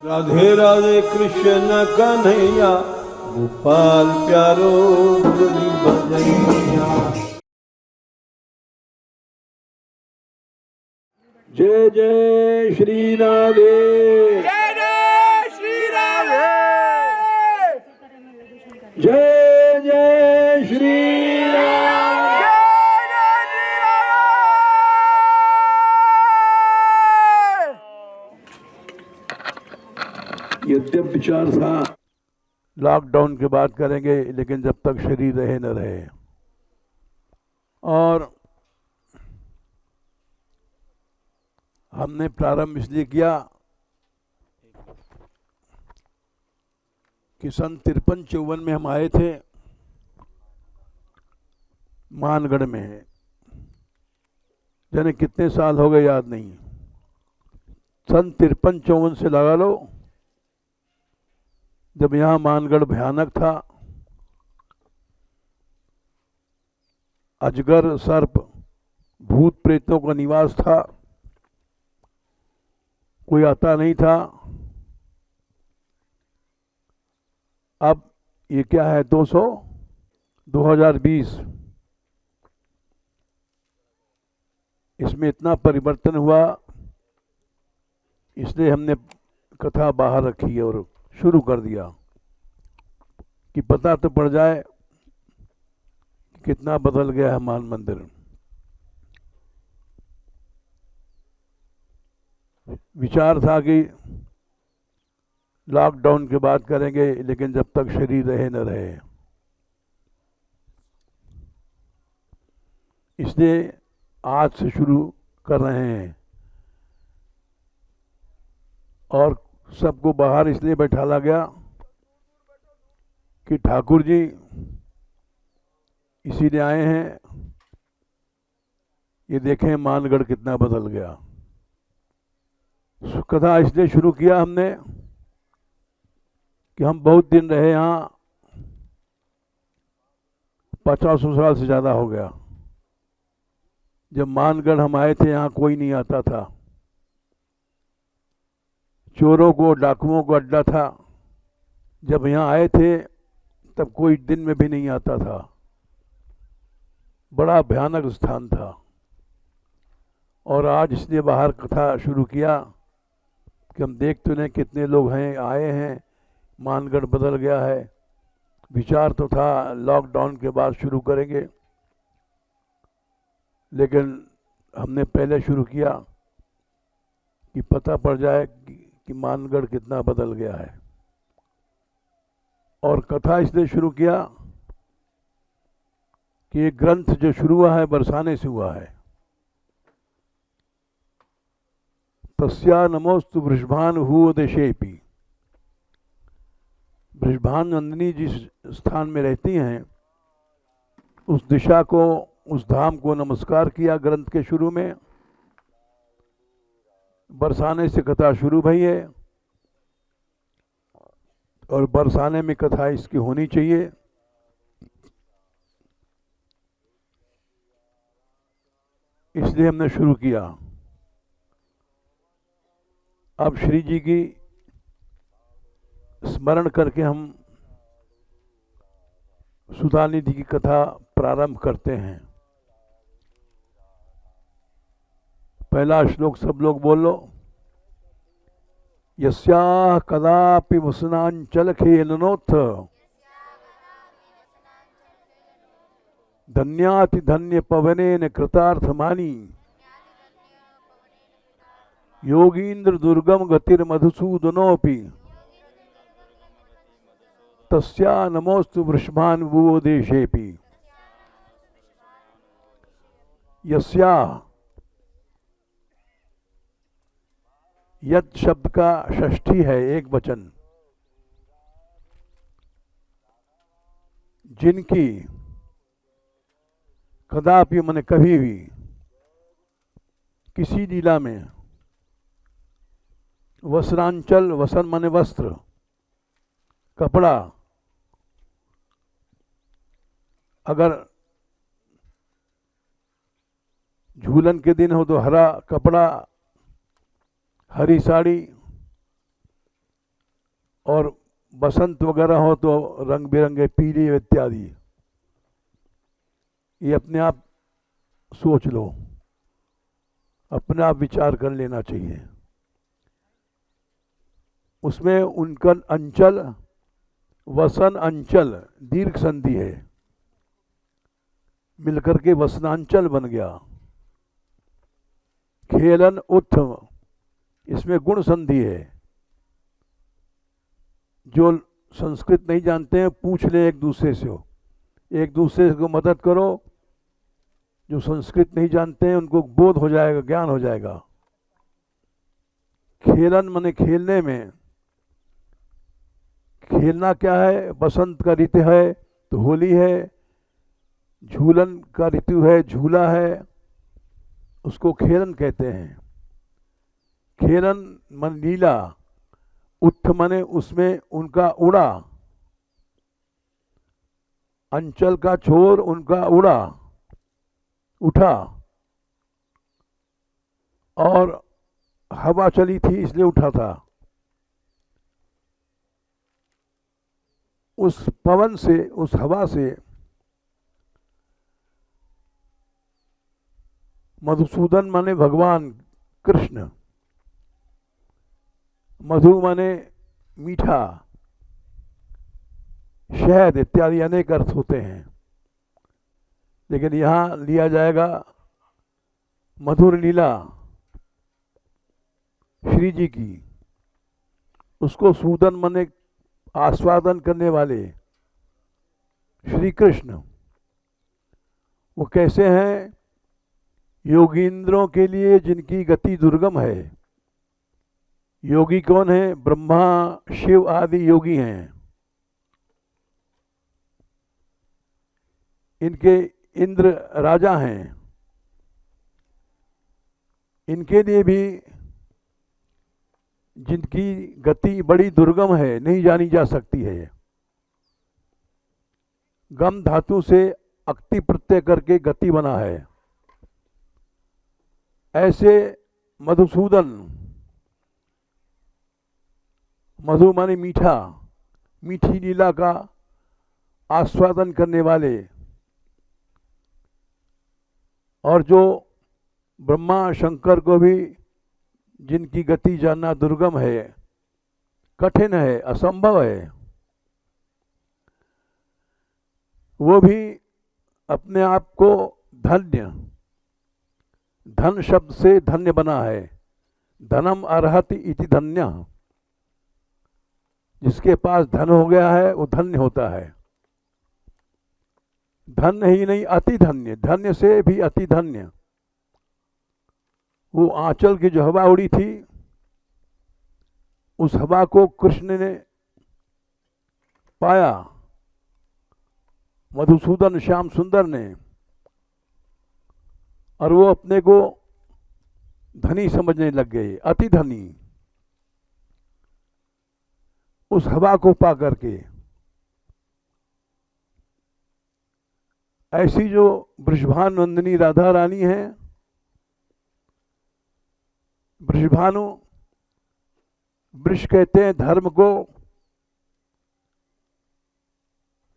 राधे राधे कृष्ण कन्हैया गोपाल प्यारो मुरली बजैया। जय जय श्री राधे, जय जय श्री राधे, जय जय श्री राधे। यद्यप विचार था लॉकडाउन के बाद करेंगे, लेकिन जब तक शरीर रहे न रहे। और हमने प्रारंभ इसलिए किया कि सन 53-54 में हम आए थे मानगढ़ में। जाने कितने साल हो गए याद नहीं। सन 53-54 से लगा लो, जब यहाँ मानगढ़ भयानक था। अजगर, सर्प, भूत प्रेतों का निवास था। कोई आता नहीं था। अब ये क्या है, 2020, इसमें इतना परिवर्तन हुआ, इसलिए हमने कथा बाहर रखी और शुरू कर दिया कि पता तो पड़ जाए कितना बदल गया है मान मंदिर। विचार था कि लॉकडाउन के बाद करेंगे, लेकिन जब तक शरीर रहे न रहे। इसलिए आज से शुरू कर रहे हैं। और सबको बाहर इसलिए बैठाला गया कि ठाकुर जी इसीलिए आए हैं, ये देखें मानगढ़ कितना बदल गया। कथा इसलिए शुरू किया हमने कि हम बहुत दिन रहे यहाँ, 50 साल से ज़्यादा हो गया। जब मानगढ़ हम आए थे, यहाँ कोई नहीं आता था। चोरों को, डाकुओं को अड्डा था। जब यहाँ आए थे तब कोई दिन में भी नहीं आता था। बड़ा भयानक स्थान था। और आज इसलिए बाहर कथा शुरू किया कि हम देखते हैं कितने लोग हैं, आए हैं, मानगढ़ बदल गया है। विचार तो था लॉकडाउन के बाद शुरू करेंगे, लेकिन हमने पहले शुरू किया कि पता पड़ जाए कि मानगढ़ कितना बदल गया है। और कथा इसलिए शुरू किया कि ये ग्रंथ जो शुरू हुआ है बरसाने से हुआ है। तस्या नमोस्तु वृषभान हुओ देशेपि। वृषभान नंदिनी जिस स्थान में रहती हैं, उस दिशा को, उस धाम को नमस्कार किया ग्रंथ के शुरू में। बरसाने से कथा शुरू भई है और बरसाने में कथा इसकी होनी चाहिए। इसलिए हमने शुरू किया। अब श्री जी की स्मरण करके हम सुधानिधि की कथा प्रारंभ करते हैं। पहला श्लोक सब लोग बोल लो। यस्याः कदापि वसनांचल खेलनोत्थ धन्याति धन्य पवनेन कृतार्थमानी योगींद्र दुर्गम गतिर मधुसूदनोपि तस्या नमोस्तु वृषभान वो देशेपि। यस्या, यत् शब्द का षष्ठी है, एक वचन। जिनकी, कदापि माने कभी भी, किसी लीला में, वस्त्रांचल, वसन माने वस्त्र, कपड़ा, अगर झूलन के दिन हो तो हरा कपड़ा, हरी साड़ी, और बसंत वगैरह हो तो रंग बिरंगे पीले इत्यादि। ये अपने आप सोच लो, अपने आप विचार कर लेना चाहिए। उसमें उनका अंचल, वसन अंचल दीर्घ संधि है, मिलकर के वसनांचल बन गया। खेलन उत्थ, इसमें गुण संधि है। जो संस्कृत नहीं जानते हैं पूछ ले एक दूसरे से, हो एक दूसरे को मदद करो। जो संस्कृत नहीं जानते हैं उनको बोध हो जाएगा, ज्ञान हो जाएगा। खेलन माने खेलने में, खेलना क्या है? बसंत का ऋतु है तो होली है, झूलन का ऋतु है झूला है, उसको खेलन कहते हैं। खेलन मन लीला, उत्थ मने उसमें उनका उड़ा, अंचल का छोर उनका उड़ा, उठा, और हवा चली थी इसलिए उठा था। उस पवन से, उस हवा से मधुसूदन माने भगवान कृष्ण, मधु माने मीठा, शहद इत्यादि अनेक अर्थ होते हैं, लेकिन यहां लिया जाएगा मधुर लीला श्री जी की। उसको सूदन माने आस्वादन करने वाले श्री कृष्ण। वो कैसे हैं? योगींद्रों के लिए जिनकी गति दुर्गम है। योगी कौन है? ब्रह्मा शिव आदि योगी हैं। इनके इंद्र राजा हैं। इनके लिए भी जिनकी गति बड़ी दुर्गम है, नहीं जानी जा सकती है। गम धातु से अक्ति प्रत्यय करके गति बना है। ऐसे मधुसूदन, मधु माने मीठा, मीठी लीला का आस्वादन करने वाले, और जो ब्रह्मा शंकर को भी जिनकी गति जानना दुर्गम है, कठिन है, असंभव है, वो भी अपने आप को धन्य, धन शब्द से धन्य बना है। धनम अर्हति इति धन्य, जिसके पास धन हो गया है वो धन्य होता है। धन ही नहीं, अति धन्य, धन्य से भी अति धन्य। वो आंचल की जो हवा उड़ी थी, उस हवा को कृष्ण ने पाया, मधुसूदन श्याम सुंदर ने, और वो अपने को धनी समझने लग गए, अति धनी, उस हवा को पा करके। ऐसी जो वृषभानु नंदिनी राधा रानी है, वृषभानु, वृष कहते हैं धर्म को,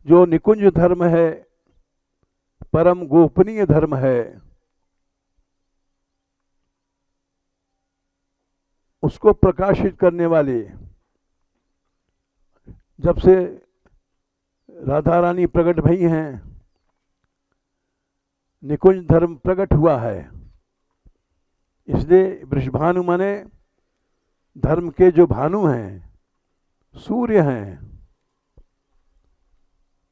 जो निकुंज धर्म है, परम गोपनीय धर्म है, उसको प्रकाशित करने वाले। जब से राधा रानी प्रकट भई हैं, निकुंज धर्म प्रकट हुआ है। इसलिए वृषभानु माने धर्म के जो भानु हैं, सूर्य हैं,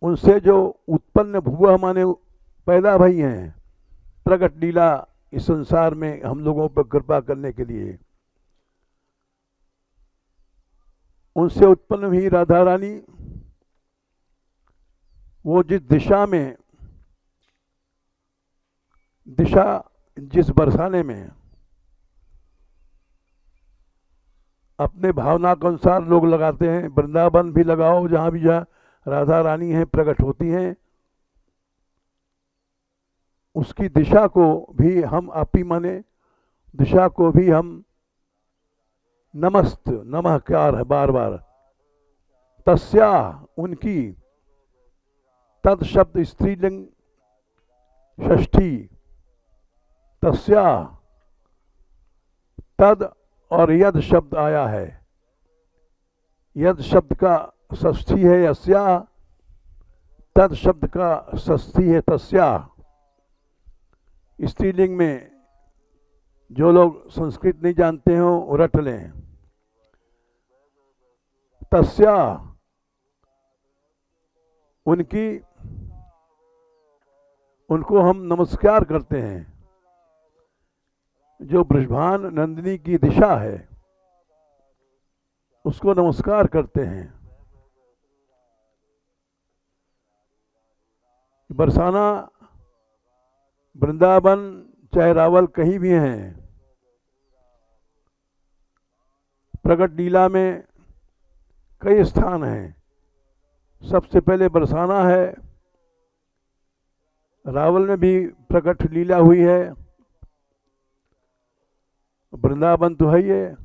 उनसे जो उत्पन्न भुआ माने पैदा भई हैं, प्रकट लीला इस संसार में हम लोगों पर कृपा करने के लिए। उनसे उत्पन्न हुई राधा रानी, वो जिस दिशा में, दिशा जिस बरसाने में अपने भावना के अनुसार लोग लगाते हैं, वृंदावन भी लगाओ, जहाँ भी जहाँ राधा रानी हैं प्रकट होती हैं, उसकी दिशा को भी हम आपी माने, दिशा को भी हम नमस्त, नमः कार है बार बार, तस्या उनकी, तद शब्द स्त्रीलिंग षष्ठी, तस्या तद और यद शब्द आया है। यद शब्द का षष्ठी है यस्या, तद शब्द का षष्ठी है तस्या। स्त्रीलिंग में जो लोग संस्कृत नहीं जानते हो वो रट लें। तस्या उनकी, उनको हम नमस्कार करते हैं। जो बृषभान नंदिनी की दिशा है उसको नमस्कार करते हैं। बरसाना, वृंदावन, चाहे रावल कहीं भी हैं, प्रकट लीला में कई स्थान हैं। सबसे पहले बरसाना है, रावल में भी प्रकट लीला हुई है, वृंदावन तो है ही है।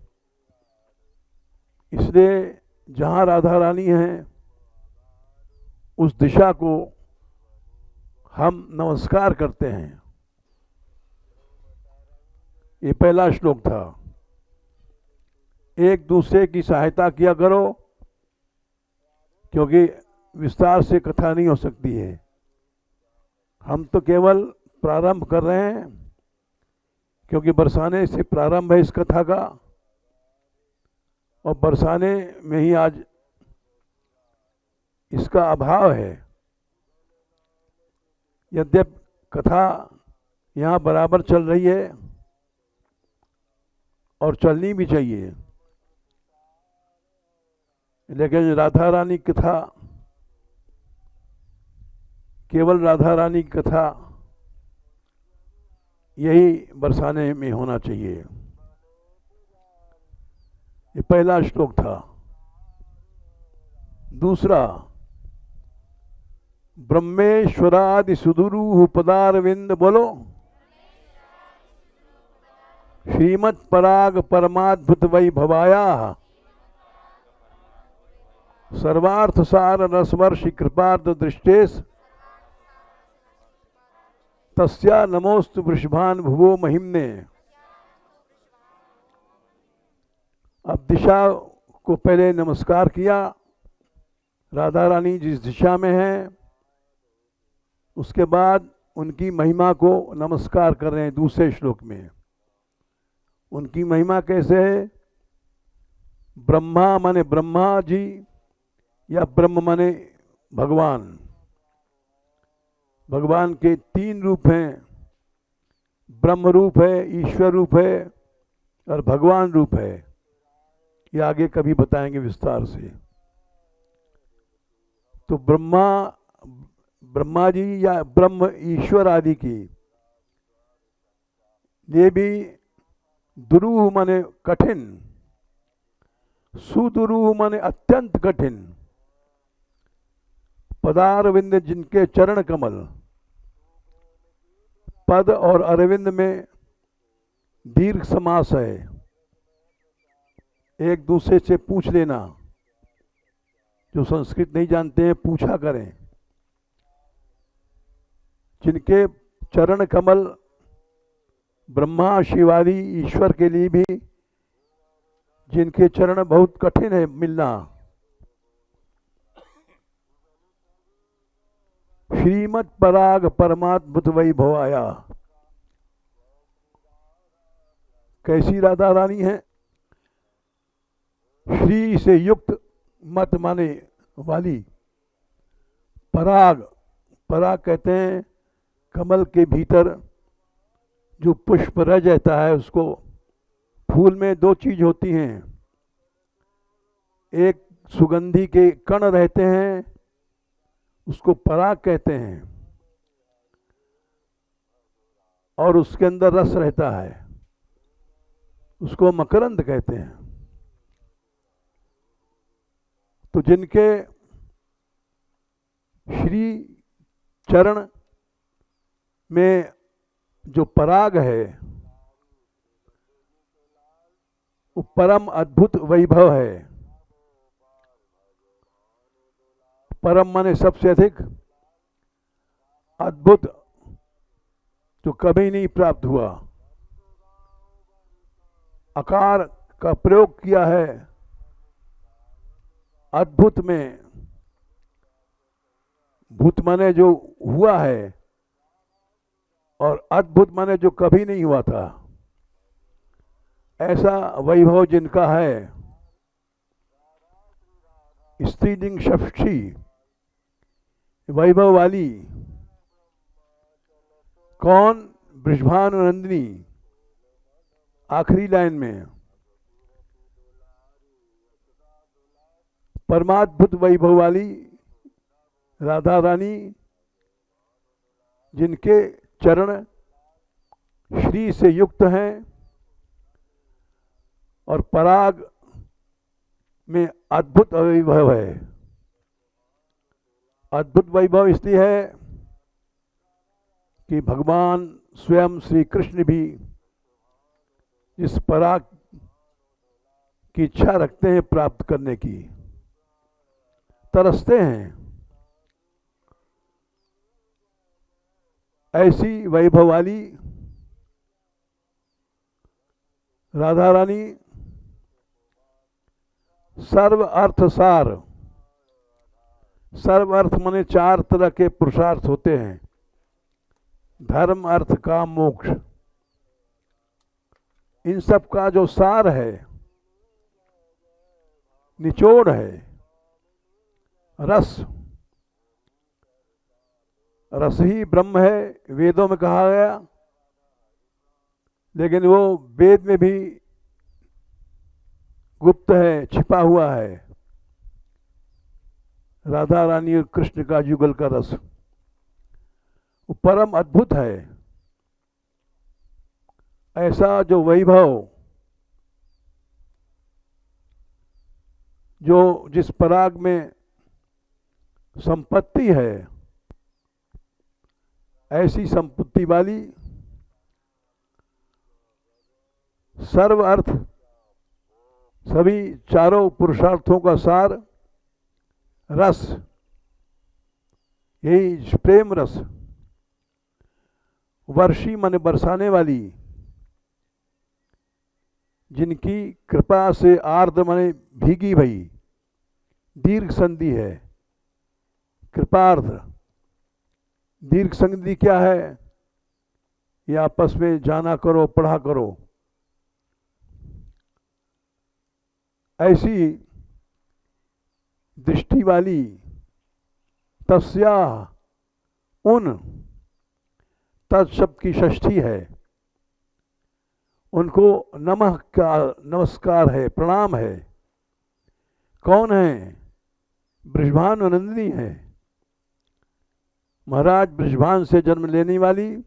इसलिए जहाँ राधा रानी हैं उस दिशा को हम नमस्कार करते हैं। ये पहला श्लोक था। एक दूसरे की सहायता किया करो, क्योंकि विस्तार से कथा नहीं हो सकती है। हम तो केवल प्रारंभ कर रहे हैं, क्योंकि बरसाने से प्रारंभ है इस कथा का, और बरसाने में ही आज इसका अभाव है। यद्यपि कथा यहाँ बराबर चल रही है और चलनी भी चाहिए, लेकिन राधा रानी कथा, केवल राधा रानी की कथा यही बरसाने में होना चाहिए। ये पहला श्लोक था। दूसरा, ब्रह्मेश्वरादि सुदुरूह पदारविंद, बोलो श्रीमत् पराग परमाद्भुत वैभवाया सर्वार्थ सार रसवर्षि कृपार्थ दृष्टेश तस्या नमोस्तु वृषभान भुवो महिम्ने। अब दिशा को पहले नमस्कार किया। राधा रानी जिस दिशा में है उसके बाद उनकी महिमा को नमस्कार कर रहे हैं दूसरे श्लोक में। उनकी महिमा कैसे है? ब्रह्मा माने ब्रह्मा जी, या ब्रह्म माने भगवान। भगवान के तीन रूप हैं, ब्रह्म रूप है, ईश्वर रूप है और भगवान रूप है। ये आगे कभी बताएंगे विस्तार से। तो ब्रह्मा जी या ब्रह्म ईश्वर आदि की, ये भी दुरूह माने कठिन, सुदुरूह माने अत्यंत कठिन, पदारविंद जिनके चरण कमल। पद और अरविंद में दीर्घ समास है। एक दूसरे से पूछ लेना, जो संस्कृत नहीं जानते हैं पूछा करें। जिनके चरण कमल ब्रह्मा शिवादि ईश्वर के लिए भी, जिनके चरण बहुत कठिन है मिलना। श्रीमत् पराग परमाद्भुत वैभवाया। कैसी राधा रानी है? श्री से युक्त, मत माने वाली, पराग, पराग कहते हैं कमल के भीतर जो पुष्प रह जाता है उसको। फूल में दो चीज होती हैं, एक सुगंधी के कण रहते हैं उसको पराग कहते हैं, और उसके अंदर रस रहता है उसको मकरंद कहते हैं। तो जिनके श्री चरण में जो पराग है वो परम अद्भुत वैभव है। परम माने सबसे अधिक, अद्भुत जो कभी नहीं प्राप्त हुआ। अकार का प्रयोग किया है अद्भुत में, भूत माने जो हुआ है और अद्भुत माने जो कभी नहीं हुआ था। ऐसा वैभव जिनका है, स्त्रीलिंग षष्ठी वैभव वाली, कौन? बृषभानुनंदिनी। आखिरी लाइन में परमाद्भुत वैभव वाली राधा रानी, जिनके चरण श्री से युक्त हैं और पराग में अद्भुत वैभव है। अद्भुत वैभव इसलिए है कि भगवान स्वयं श्री कृष्ण भी इस पराग की इच्छा रखते हैं प्राप्त करने की, तरसते हैं। ऐसी वैभव वाली राधा रानी सर्व अर्थ सार। सर्व अर्थ माने 4 तरह के पुरुषार्थ होते हैं, धर्म अर्थ काम मोक्ष। इन सब का जो सार है, निचोड़ है, रस। रस ही ब्रह्म है, वेदों में कहा गया, लेकिन वो वेद में भी गुप्त है, छिपा हुआ है। राधा रानी और कृष्ण का युगल का रस वो परम अद्भुत है। ऐसा जो वैभव, जो जिस पराग में संपत्ति है, ऐसी संपत्ति वाली सर्व अर्थ, सभी चारों पुरुषार्थों का सार रस, यही प्रेम रस। वर्षी माने बरसाने वाली, जिनकी कृपा से आर्द्र माने भीगी भई, दीर्घ संधि है। कृपार्ध दीर्घ संधि क्या है? ये आपस में जाना करो, पढ़ा करो। ऐसी दृष्टि वाली तस्या, उन तत्शब्द की षष्ठी है, उनको नमः का नमस्कार है, प्रणाम है। कौन है? बृषभानुनंदिनी है। महाराज बृषभान से जन्म लेने वाली,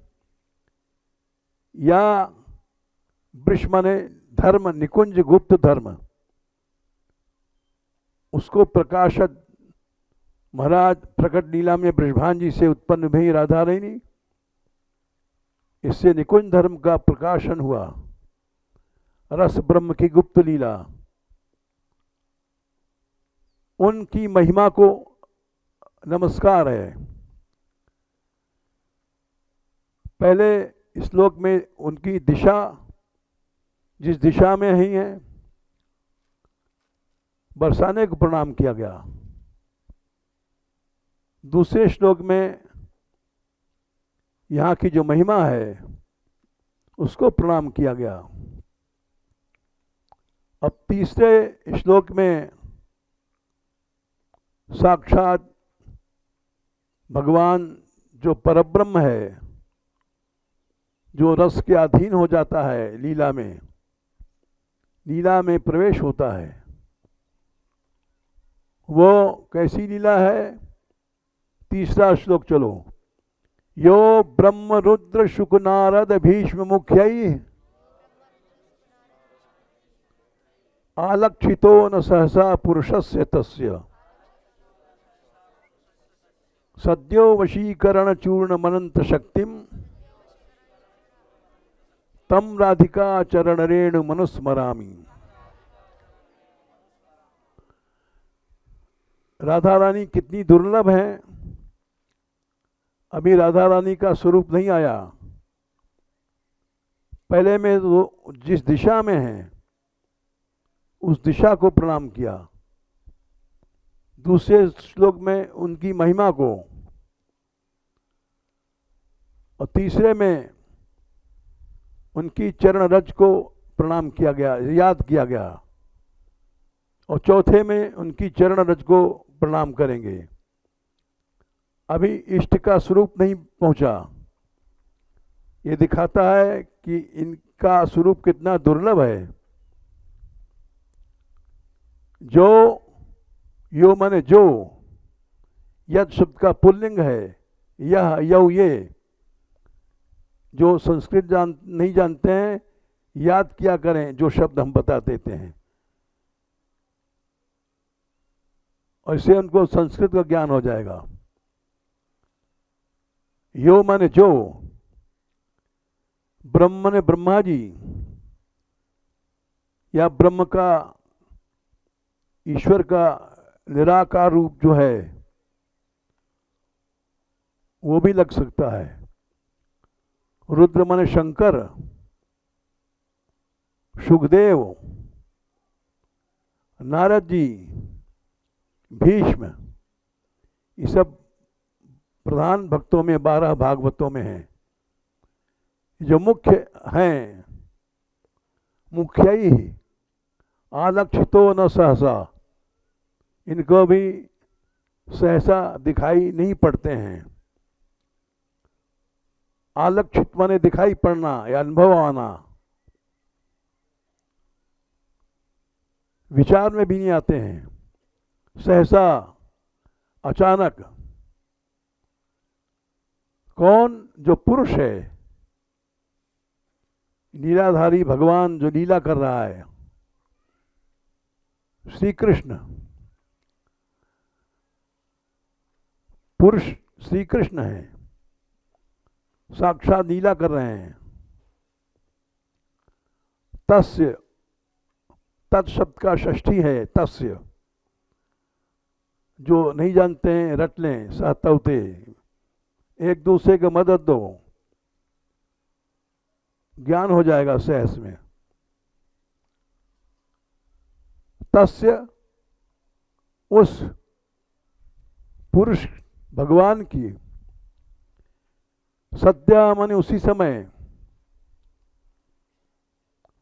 या वृष माने धर्म, निकुंज गुप्त धर्म, उसको प्रकाशत महाराज प्रकट लीला में बृषभान जी से उत्पन्न भई राधा रानी। इससे निकुंज धर्म का प्रकाशन हुआ, रस ब्रह्म की गुप्त लीला। उनकी महिमा को नमस्कार है। पहले श्लोक में उनकी दिशा, जिस दिशा में ही है, बरसाने को प्रणाम किया गया। दूसरे श्लोक में यहाँ की जो महिमा है उसको प्रणाम किया गया। अब तीसरे श्लोक में साक्षात भगवान जो परब्रह्म है, जो रस के अधीन हो जाता है, लीला में प्रवेश होता है। वो कैसी लीला है? तीसरा श्लोक चलो। यो ब्रह्म रुद्र शुक नारद भीष्म मुख्यई आलक्षितो न सहसा पुरुषस्य तस्य सद्यो वशीकरण चूर्ण मनंत शक्तिम तम राधिका चरण रेणु मनुस्मरामि। राधा रानी कितनी दुर्लभ हैं। अभी राधा रानी का स्वरूप नहीं आया। पहले में वो जिस दिशा में हैं उस दिशा को प्रणाम किया, दूसरे श्लोक में उनकी महिमा को, और तीसरे में उनकी चरण रज को प्रणाम किया गया, याद किया गया, और चौथे में उनकी चरण रज को प्रणाम करेंगे। अभी इष्ट का स्वरूप नहीं पहुंचा। ये दिखाता है कि इनका स्वरूप कितना दुर्लभ है। जो, यो माने जो, यद शब्द का पुल्लिंग है, यह, यौ, ये। जो संस्कृत नहीं जानते हैं, याद किया करें जो शब्द हम बता देते हैं, और इससे उनको संस्कृत का ज्ञान हो जाएगा। यो माने जो, ब्रह्म माने ब्रह्मा जी, या ब्रह्म का, ईश्वर का निराकार रूप जो है वो भी लग सकता है। रुद्र माने शंकर, सुखदेव, नारद जी, भीष्म, ये सब प्रधान भक्तों में 12 भागवतों में हैं। जो मुख्य हैं, मुख्य ही आलक्षितो न सहसा, इनको भी सहसा दिखाई नहीं पड़ते हैं। आलक्षित माने दिखाई पड़ना या अनुभव आना, विचार में भी नहीं आते हैं। सहसा, अचानक। कौन? जो पुरुष है, लीलाधारी भगवान जो लीला कर रहा है, श्री कृष्ण। पुरुष श्री कृष्ण है, साक्षात लीला कर रहे हैं। तस्य, तत्शब्द का षष्ठी है, तस्य। जो नहीं जानते हैं रट लें, सहतवते, एक दूसरे को मदद दो, ज्ञान हो जाएगा सहस में। तस्य, उस पुरुष भगवान की, सद्या माने उसी समय,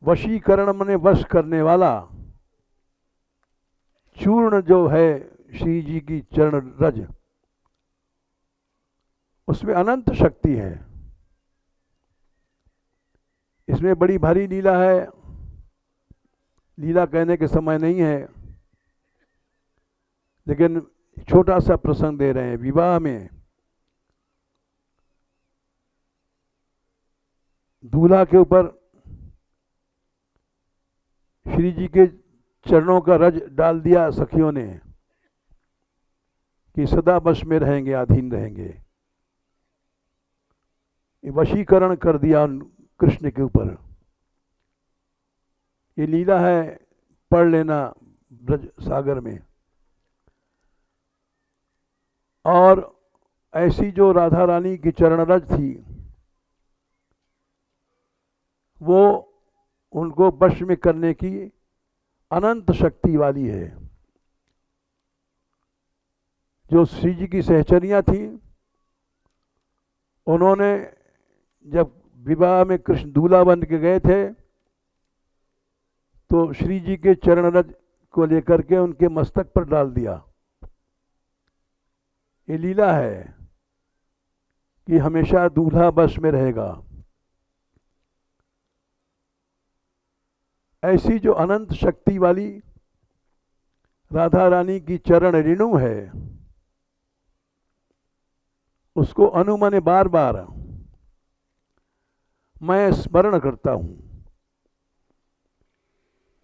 वशीकरण माने वश करने वाला, चूर्ण जो है श्री जी की चरण रज, उसमें अनंत शक्ति है। इसमें बड़ी भारी लीला है। लीला कहने के समय नहीं है, लेकिन छोटा सा प्रसंग दे रहे हैं। विवाह में दूल्हा के ऊपर श्री जी के चरणों का रज डाल दिया सखियों ने कि सदा वश में रहेंगे, अधीन रहेंगे। ये वशीकरण कर दिया कृष्ण के ऊपर। ये लीला है, पढ़ लेना ब्रज सागर में। और ऐसी जो राधा रानी की चरण रज थी, वो उनको वश में करने की अनंत शक्ति वाली है। जो श्री जी की सहचरियां थी, उन्होंने जब विवाह में कृष्ण दूल्हा बन के गए थे, तो श्री जी के चरण रज को लेकर के उनके मस्तक पर डाल दिया। ये लीला है कि हमेशा दूल्हा वश में रहेगा। ऐसी जो अनंत शक्ति वाली राधा रानी की चरण रेणु है, उसको अनु माने बार बार मैं स्मरण करता हूं।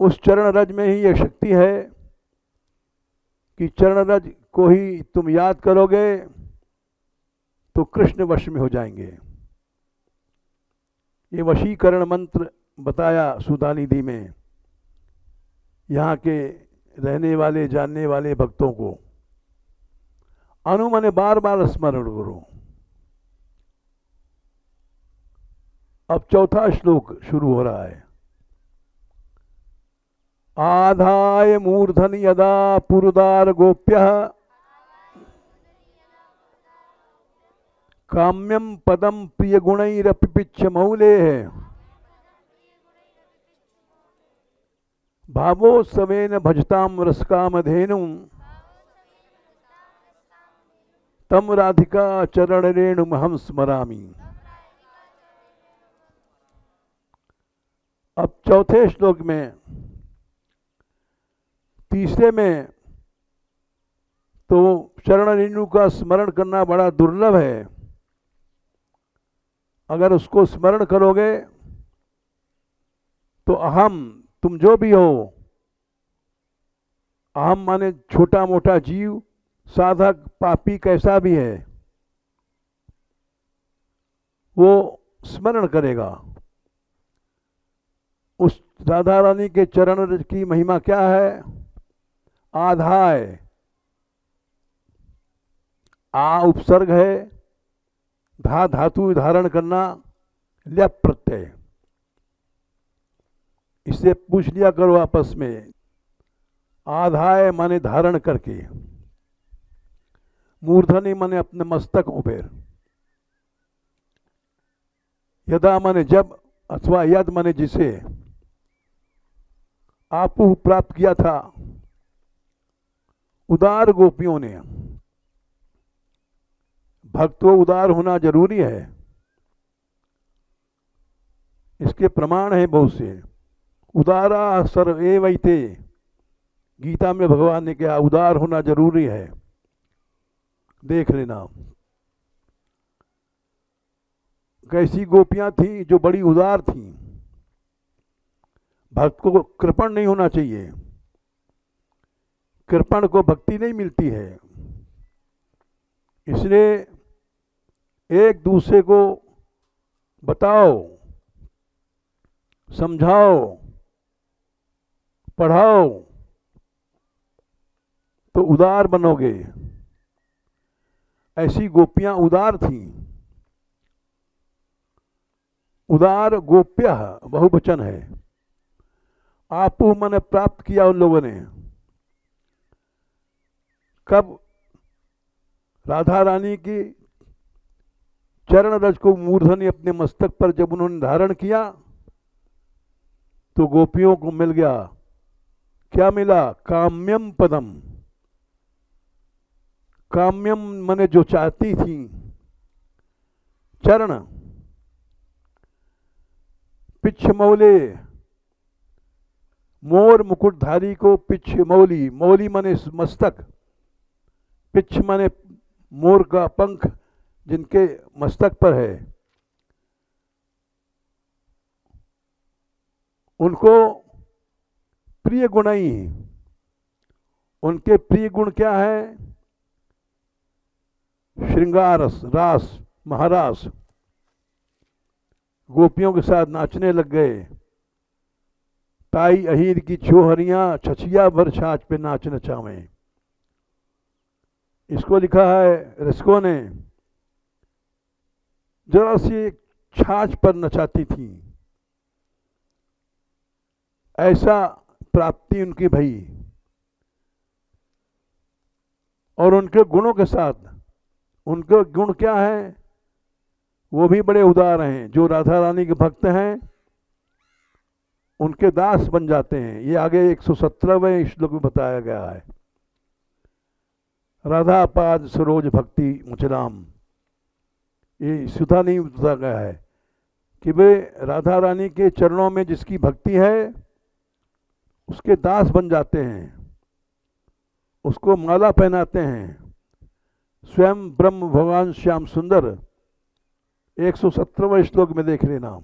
उस चरण रज में ही यह शक्ति है कि चरण रज को ही तुम याद करोगे तो कृष्ण वश में हो जाएंगे। ये वशीकरण मंत्र बताया सुधानिधि में यहाँ के रहने वाले जानने वाले भक्तों को। अनु माने बार बार स्मरण करो। अब चौथा श्लोक शुरू हो रहा है। आधाय मूर्धन यदा पुरुदार गोप्य काम्यम पदम प्रिय गुणैरपिपिच्छ मौले भावोत्सवेन भजताम रसकामधेनु तम राधिका चरण रेणुम हम स्मरामि। अब चौथे श्लोक में, तीसरे में तो चरण रेणु का स्मरण करना बड़ा दुर्लभ है। अगर उसको स्मरण करोगे तो अहम, तुम जो भी हो, अहम माने छोटा मोटा जीव, साधक, पापी कैसा भी है, वो स्मरण करेगा। उस राधा रानी के चरण रज की महिमा क्या है? आधाय, आ उपसर्ग है, धा धातु धारण करना, ल्यप प्रत्यय। इससे पूछ लिया करो आपस में। आधाय माने धारण करके, मूर्धनि माने अपने मस्तकों पर, यदा माने जब, अथवा यद माने जिसे आपू प्राप्त किया था उदार गोपियों ने। भक्तों उदार होना जरूरी है, इसके प्रमाण है बहुत से। उदारा सर्वे वैते, गीता में भगवान ने कहा उदार होना जरूरी है। देख लेना कैसी गोपियां थी जो बड़ी उदार थी। भक्त को कृपण नहीं होना चाहिए, कृपण को भक्ति नहीं मिलती है। इसलिए एक दूसरे को बताओ, समझाओ, पढ़ाओ तो उदार बनोगे। ऐसी गोपियां उदार थीं। उदार गोप्य बहुवचन है। आपू मैंने प्राप्त किया उन लोगों ने। कब? राधा रानी की चरण रज को मूर्धनि अपने मस्तक पर जब उन्होंने धारण किया तो गोपियों को मिल गया, क्या मिला? काम्यम पदम। काम्यम मने जो चाहती थी, चरण। पिछ मौले, मोर मुकुटधारी को पिछ मौली, मौली माने मस्तक, पिछ माने मोर का पंख जिनके मस्तक पर है, उनको प्रिय गुणई। उनके प्रिय गुण क्या है? श्रृंगार रास, महारास। गोपियों के साथ नाचने लग गए। ताई अहीर की छोहरियां छछिया भर छाछ पे नाच नचावें। इसको लिखा है रसिकों ने। जरा सी छाछ पर नचाती थी, ऐसा प्राप्ति उनकी भई। और उनके गुणों के साथ, उनके गुण क्या है? वो भी बड़े उदार हैं। जो राधा रानी के भक्त हैं उनके दास बन जाते हैं। ये आगे 117वें श्लोक में बताया गया है। राधा पाद सरोज भक्ति मुचराम, ये सुधा नहीं बताया गया है कि वे राधा रानी के चरणों में जिसकी भक्ति है उसके दास बन जाते हैं, उसको माला पहनाते हैं। स्वयं ब्रह्म भगवान श्याम सुंदर 117वें श्लोक में देख लेना।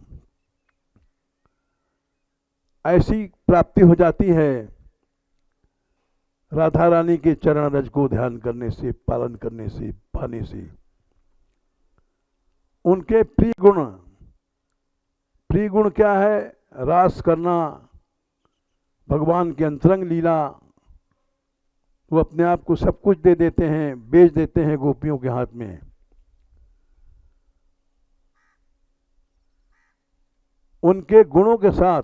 ऐसी प्राप्ति हो जाती है राधा रानी के चरण रज को ध्यान करने से, पालन करने से, पाने से। उनके प्रिय गुण, प्रिय गुण क्या है? रास करना, भगवान की अंतरंग लीला, वो अपने आप को सब कुछ दे देते हैं, बेच देते हैं गोपियों के हाथ में। उनके गुणों के साथ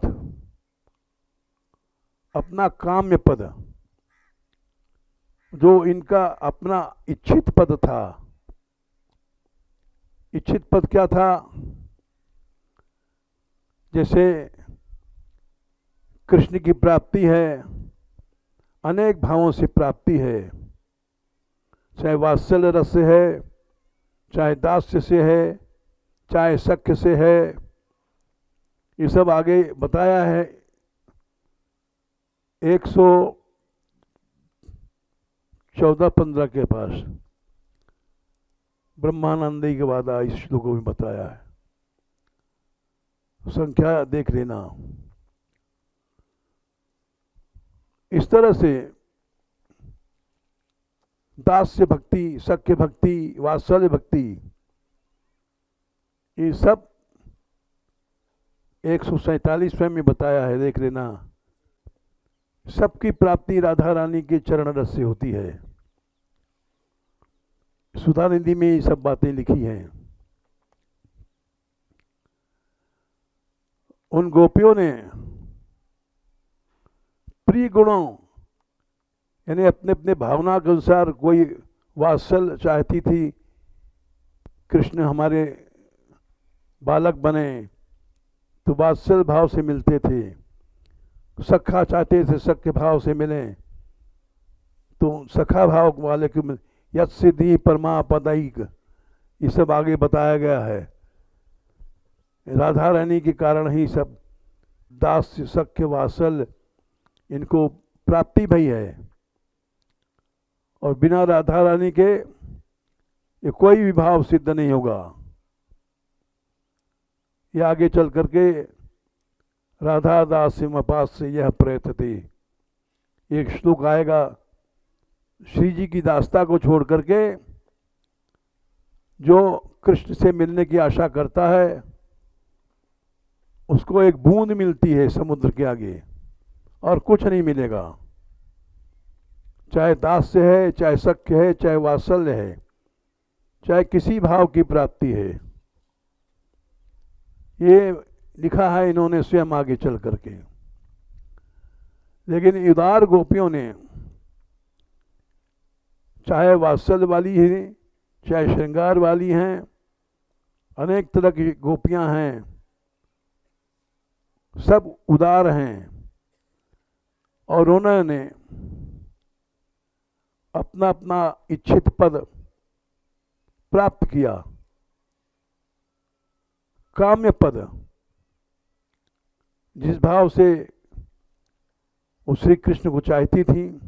अपना काम्य पद, जो इनका अपना इच्छित पद था। इच्छित पद क्या था? जैसे कृष्ण की प्राप्ति है, अनेक भावों से प्राप्ति है, चाहे वात्सल्य रस से है, चाहे दास्य से है, चाहे सख्य से है। ये सब आगे बताया है 114-15 के पास, ब्रह्मानंदी के बाद इस श्लोकों में बताया है। संख्या देख लेना। इस तरह से दास्य भक्ति, सख्य भक्ति, वात्सल्य भक्ति, ये सब 147वें में बताया है, देख लेना। सबकी प्राप्ति राधा रानी के चरण रस से होती है। सुधा निधि में ये सब बातें लिखी हैं। उन गोपियों ने प्रिय गुणों, यानी अपने अपने भावना के अनुसार, कोई वात्सल चाहती थी, कृष्ण हमारे बालक बने, तो वात्सल भाव से मिलते थे। सखा चाहते थे, सख्य भाव से मिले, तो सखा भाव वाले को मिल। यत् सिद्धि परमापदैक, ये सब आगे बताया गया है। राधा रानी के कारण ही सब दास्य, सख्य, वात्सल इनको प्राप्ति भई है। और बिना राधा रानी के ये कोई भी भाव सिद्ध नहीं होगा। ये आगे चल करके राधा दास्यम अपास्य यह प्रयतते, एक श्लोक आएगा। श्री जी की दास्ता को छोड़ करके जो कृष्ण से मिलने की आशा करता है, उसको एक बूंद मिलती है समुद्र के आगे, और कुछ नहीं मिलेगा। चाहे दास्य है, चाहे सख्य है, चाहे वात्सल्य है, चाहे किसी भाव की प्राप्ति है। ये लिखा है इन्होंने स्वयं आगे चल करके। लेकिन उदार गोपियों ने, चाहे वात्सल्य वाली हैं, चाहे श्रृंगार वाली हैं, अनेक तरह की गोपियां हैं, सब उदार हैं। और उन्होंने अपना अपना इच्छित पद प्राप्त किया, काम्य पद। जिस भाव से वो श्री कृष्ण को चाहती थी,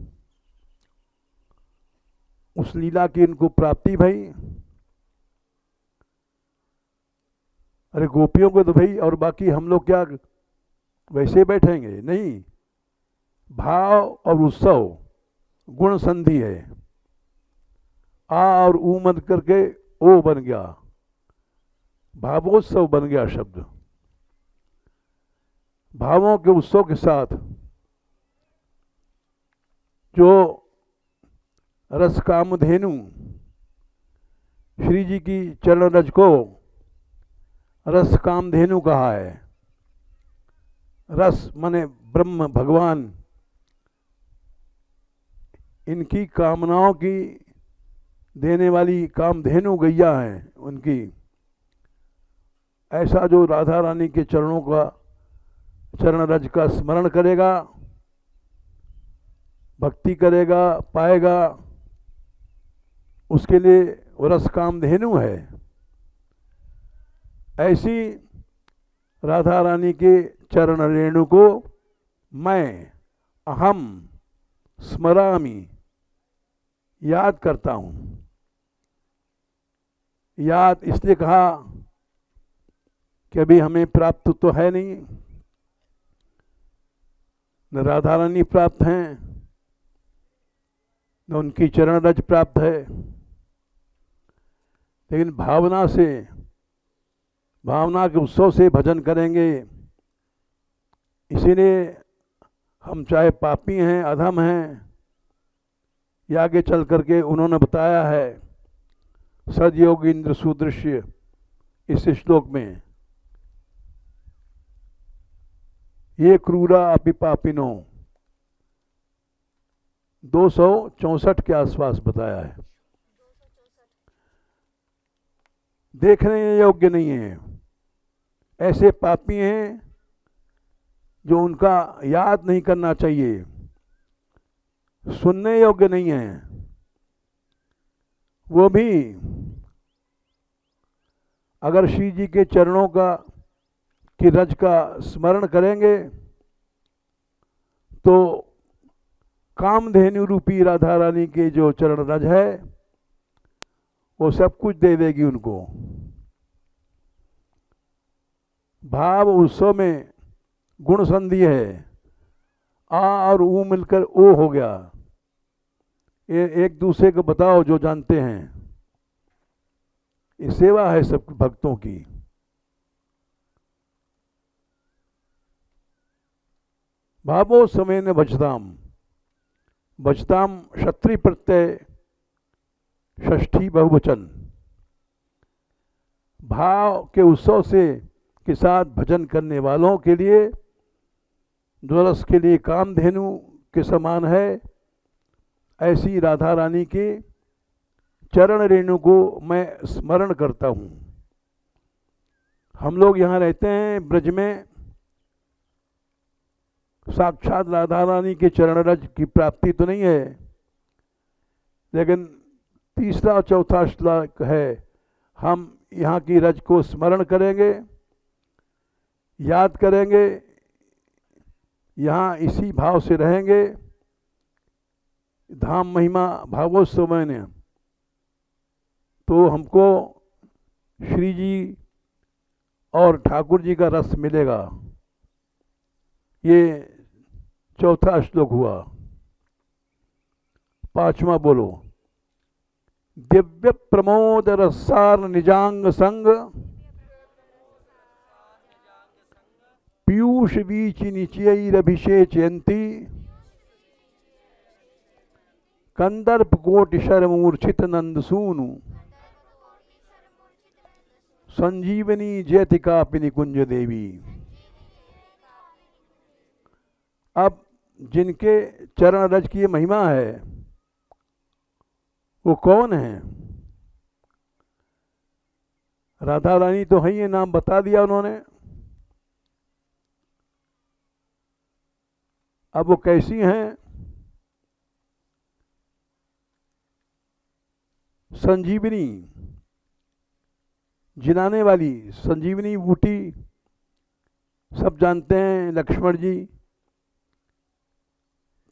उस लीला की इनको प्राप्ति भई। अरे गोपियों को तो भाई, और बाकी हम लोग क्या वैसे बैठेंगे? नहीं, भाव और उत्सव गुण संधि है। आ और ऊ मत करके ओ बन गया, भावोत्सव बन गया शब्द। भावों के उत्सव के साथ जो रस कामधेनु श्री जी की चरण रज को रस कामधेनु कहा है। रस माने ब्रह्म भगवान, इनकी कामनाओं की देने वाली कामधेनु गैया है उनकी। ऐसा जो राधा रानी के चरणों का, चरण रज का स्मरण करेगा, भक्ति करेगा, पाएगा, उसके लिए वो रस कामधेनु है। ऐसी राधा रानी के चरण रेणु को मैं अहम स्मरामि, याद करता हूं। याद इसलिए कहा कि अभी हमें प्राप्त तो है नहीं, न राधा रानी प्राप्त हैं, न उनकी चरण रज प्राप्त है। लेकिन भावना से, भावना के उत्सव से भजन करेंगे। इसीलिए हम चाहे पापी हैं, अधम हैं, ये आगे चल करके उन्होंने बताया है सदयोगींद्र सुदृश्य इस श्लोक में, ये क्रूरा अपि पापिनो 264 के आसपास बताया है। देखने योग्य नहीं है, ऐसे पापी हैं जो उनका याद नहीं करना चाहिए, सुनने योग्य नहीं है। वो भी अगर श्री जी के चरणों की रज का स्मरण करेंगे तो कामधेनु रूपी राधा रानी के जो चरण रज है वो सब कुछ दे देगी उनको। भाव उत्सव में गुण संधि है, आ और ऊ मिलकर ओ हो गया। ये एक दूसरे को बताओ जो जानते हैं, ये सेवा है सब भक्तों की। भावो समय ने भजताम, भजताम क्षत्रिय प्रत्यय षष्ठी बहुवचन। भाव के उत्सव से के साथ भजन करने वालों के लिए द्वरस के लिए कामधेनु के समान है। ऐसी राधा रानी के चरण रेणु को मैं स्मरण करता हूँ। हम लोग यहाँ रहते हैं ब्रज में, साक्षात राधा रानी के चरण रज की प्राप्ति तो नहीं है, लेकिन तीसरा और चौथा श्लोक है, हम यहाँ की रज को स्मरण करेंगे, याद करेंगे, यहाँ इसी भाव से रहेंगे। धाम महिमा भावोत्सव में तो हमको श्री जी और ठाकुर जी का रस मिलेगा। ये चौथा श्लोक हुआ। पांचवा बोलो, दिव्य प्रमोद रसार निजांग संग पीयूष वीचि निचयैरभिषेचयन्ति कंदर्प कोटि शरमूर्छित नंदसूनु संजीवनी जयतिका निकुंज देवी। अब जिनके चरण रज की महिमा है वो कौन है? राधा रानी तो है, ये नाम बता दिया उन्होंने। अब वो कैसी हैं? संजीवनी, जिलाने वाली संजीवनी बूटी सब जानते हैं। लक्ष्मण जी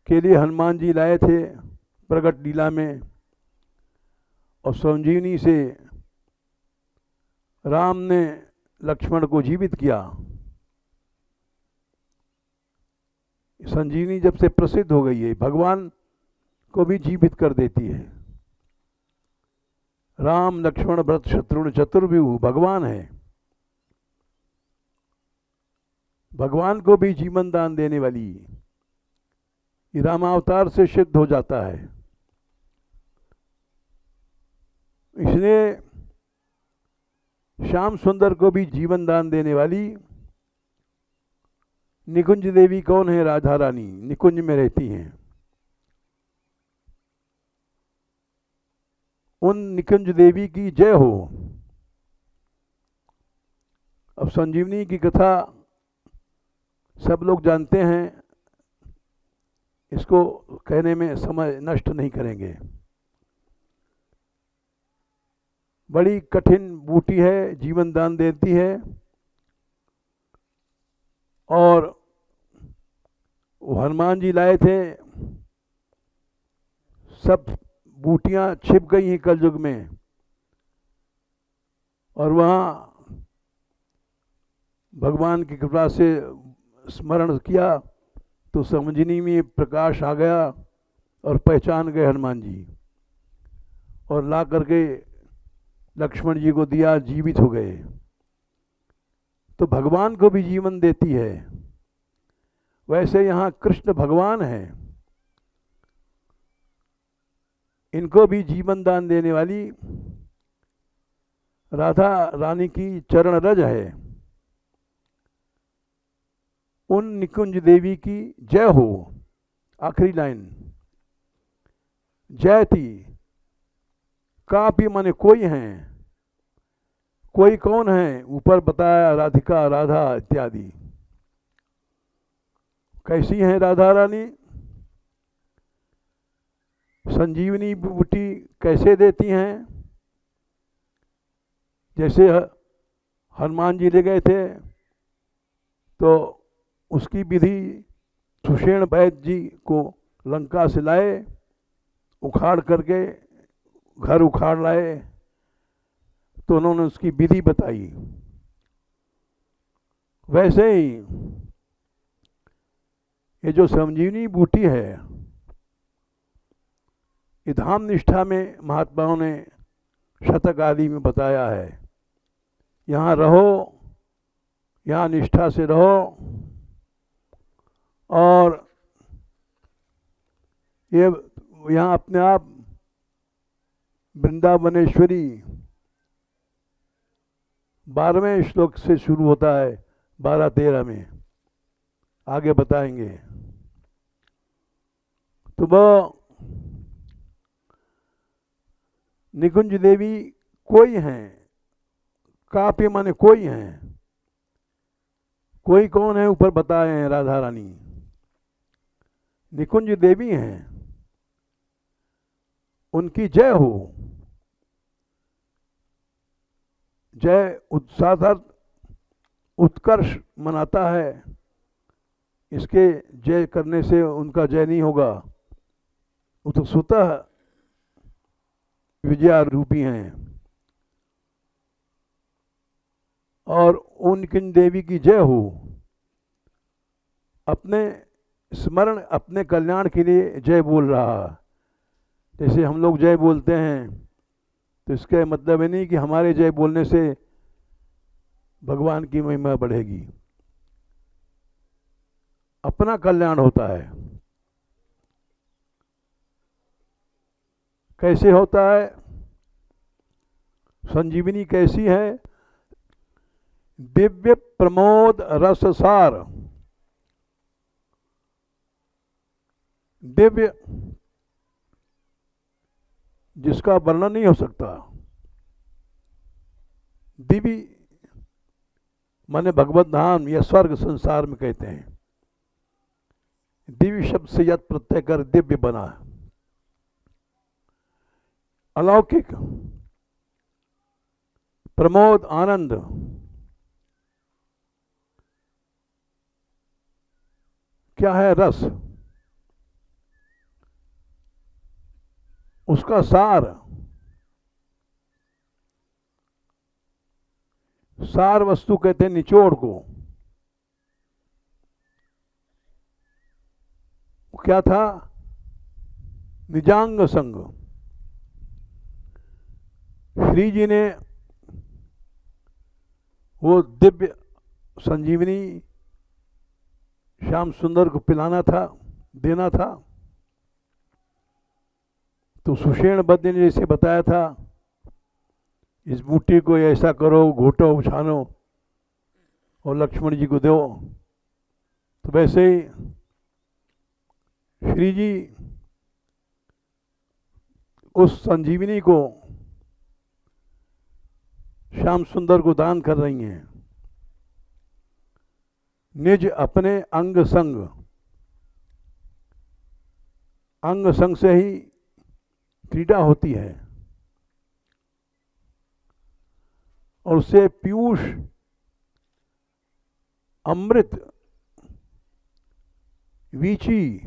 के लिए हनुमान जी लाए थे प्रगट लीला में, और संजीवनी से राम ने लक्ष्मण को जीवित किया। संजीवनी जब से प्रसिद्ध हो गई है, भगवान को भी जीवित कर देती है। राम लक्ष्मण भरत शत्रुघ्न चतुर्व्यूह भगवान है। भगवान को भी जीवन दान देने वाली ये रामावतार से सिद्ध हो जाता है। इसलिए श्याम सुंदर को भी जीवन दान देने वाली निकुंज देवी कौन है? राधा रानी निकुंज में रहती हैं। उन निकुंज देवी की जय हो। अब संजीवनी की कथा सब लोग जानते हैं, इसको कहने में समय नष्ट नहीं करेंगे। बड़ी कठिन बूटी है, जीवन दान देती है, और हनुमान जी लाए थे। सब बूटियां छिप गई हैं कलयुग में, और वहाँ भगवान की कृपा से स्मरण किया तो समझनी में प्रकाश आ गया और पहचान गए हनुमान जी, और ला करके लक्ष्मण जी को दिया, जीवित हो गए। तो भगवान को भी जीवन देती है। वैसे यहाँ कृष्ण भगवान है। इनको भी जीवन दान देने वाली राधा रानी की चरण रज है। उन निकुंज देवी की जय हो। आखिरी लाइन, जयति कापी माने कोई हैं, कोई कौन है, ऊपर बताया राधिका राधा इत्यादि। कैसी हैं राधा रानी? संजीवनी बूटी कैसे देती हैं? जैसे हनुमान जी ले गए थे तो उसकी विधि सुषेण वैद्य जी को लंका से लाए, उखाड़ करके घर उखाड़ लाए, तो उन्होंने उसकी विधि बताई। वैसे ही ये जो संजीवनी बूटी है, ये धाम निष्ठा में महात्माओं ने शतक आदि में बताया है। यहाँ रहो, यहाँ निष्ठा से रहो, और ये यहाँ अपने आप वृंदावनेश्वरी 12वें श्लोक से शुरू होता है, 12-13 में आगे बताएंगे। तो वह निकुंज देवी कोई हैं, कापी माने कोई हैं, कोई कौन है ऊपर बताए हैं राधा रानी। निकुंज देवी हैं, उनकी जय हो। जय उत्साह उत्कर्ष मनाता है, इसके जय करने से उनका जय नहीं होगा। वो तो स्वतः विजया रूपी हैं। और उनकी देवी की जय हो। अपने स्मरण, अपने कल्याण के लिए जय बोल रहा। जैसे हम लोग जय बोलते हैं तो इसका मतलब ये नहीं कि हमारे जय बोलने से भगवान की महिमा बढ़ेगी। अपना कल्याण होता है। कैसे होता है? संजीवनी कैसी है? दिव्य प्रमोद रससार। दिव्य जिसका वर्णन नहीं हो सकता। दिव्य माने भगवत धाम या स्वर्ग संसार में कहते हैं। दिव्य शब्द से यत प्रत्यय कर दिव्य बना। अलौकिक, प्रमोद, आनंद। क्या है? रस। उसका सार, सार वस्तु कहते हैं निचोड़ को। क्या था? निजांग संग। श्री जी ने वो दिव्य संजीवनी श्याम सुंदर को पिलाना था, देना था। तो सुषेण बद्य ने जैसे बताया था, इस बूटी को ऐसा करो, घोटो, छानो और लक्ष्मण जी को दो। तो वैसे ही श्री जी उस संजीवनी को श्याम सुंदर को दान कर रही हैं। निज अपने अंग संग। अंग संग से ही क्रीड़ा होती है और उससे पीयूष, अमृत, वीची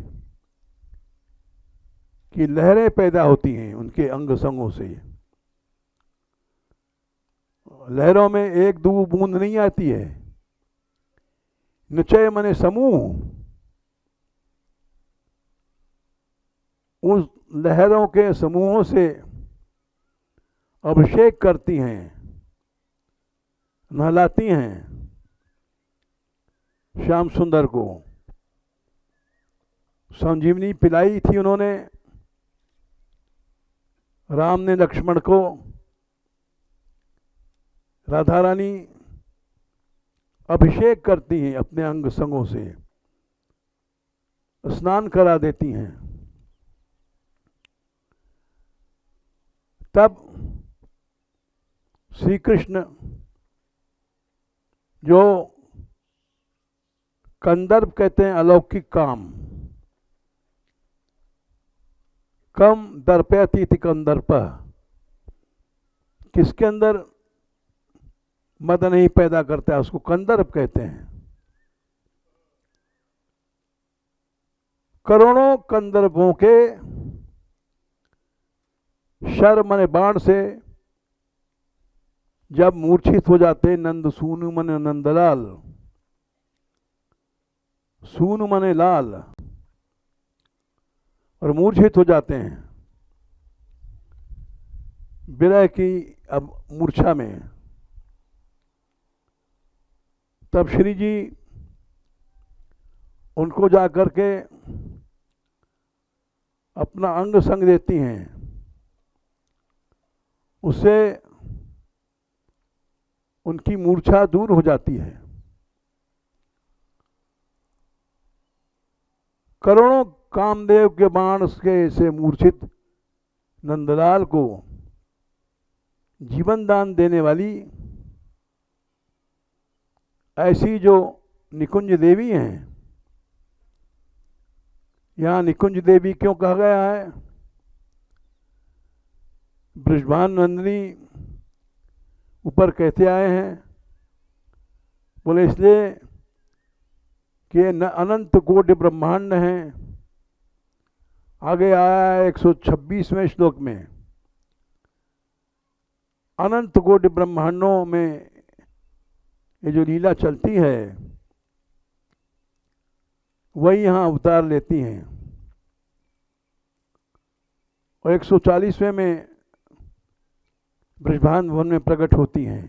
की लहरें पैदा होती हैं उनके अंग संगों से। लहरों में एक दो बूंद नहीं आती है। निचय माने समूह। उस लहरों के समूहों से अभिषेक करती हैं, नहलाती हैं श्याम सुंदर को। संजीवनी पिलाई थी उन्होंने राम ने लक्ष्मण को राधा रानी अभिषेक करती हैं, अपने अंग संगों से स्नान करा देती हैं। तब श्री कृष्ण जो कंदर्प कहते हैं अलौकिक काम, कम दर्पयति इति कंदर्प, किसके अंदर मद नहीं पैदा करता है उसको कंदर्प कहते हैं। करोड़ों कंदर्पों के शर मने बाण से जब मूर्छित हो जाते, नंद सूनु मने नंदलाल, सूनु मने लाल, और मूर्छित हो जाते हैं विरह की अब मूर्छा में, तब श्री जी उनको जाकर के अपना अंग संग देती हैं। उससे उनकी मूर्छा दूर हो जाती है। करोड़ों कामदेव के बाण से मूर्छित नंदलाल को जीवन दान देने वाली ऐसी जो निकुंज देवी हैं, यहाँ निकुंज देवी क्यों कहा गया है? बृषभान नंदिनी ऊपर कहते आए हैं, बोले इसलिए कि न अनंत कोटि ब्रह्मांड हैं। आगे आया है 126वें श्लोक में, अनंत कोटि ब्रह्मांडों में ये जो लीला चलती है वही यहाँ अवतार लेती हैं। और 140वें में बृषभान भवन में प्रकट होती हैं।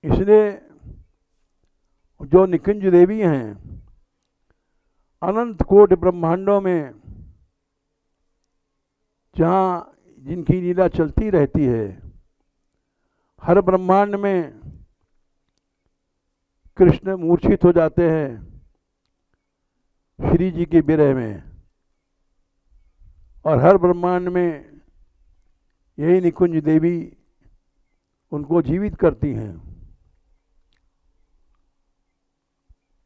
इसलिए जो निकुंज देवी हैं, अनंत कोटि ब्रह्मांडों में जहाँ जिनकी लीला चलती रहती है, हर ब्रह्मांड में कृष्ण मूर्छित हो जाते हैं श्री जी के विरह में, और हर ब्रह्मांड में यही निकुंज देवी उनको जीवित करती हैं।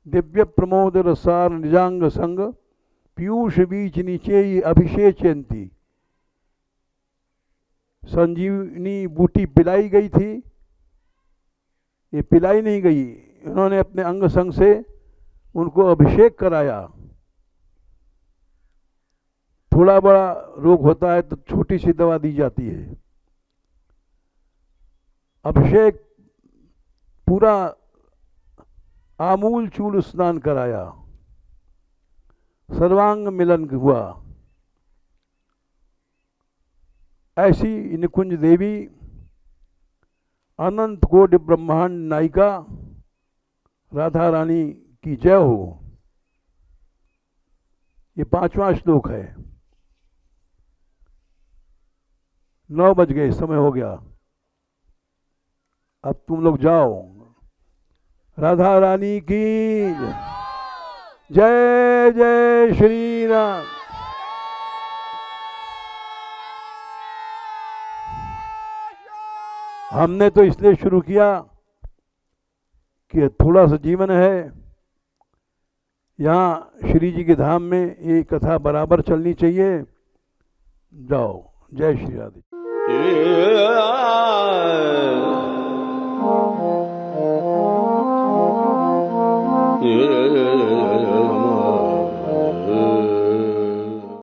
दिव्य प्रमोद रसार निजांग संग पीयूष बीच नीचे अभिषेचयंती। संजीवनी बूटी पिलाई गई थी, ये पिलाई नहीं गई, उन्होंने अपने अंग संग से उनको अभिषेक कराया। थोड़ा बड़ा रोग होता है तो छोटी सी दवा दी जाती है, अभिषेक पूरा आमूल चूल स्नान कराया, सर्वांग मिलन हुआ। ऐसी निकुंज देवी अनंत कोटि ब्रह्मांड नायिका राधा रानी की जय हो। ये 5वां श्लोक है। 9 बज गए, समय हो गया, अब तुम लोग जाओ। राधा रानी की जय जय श्री राम। हमने तो इसलिए शुरू किया कि थोड़ा सा जीवन है, यहाँ श्री जी के धाम में ये कथा बराबर चलनी चाहिए। जाओ, जय श्री राधे।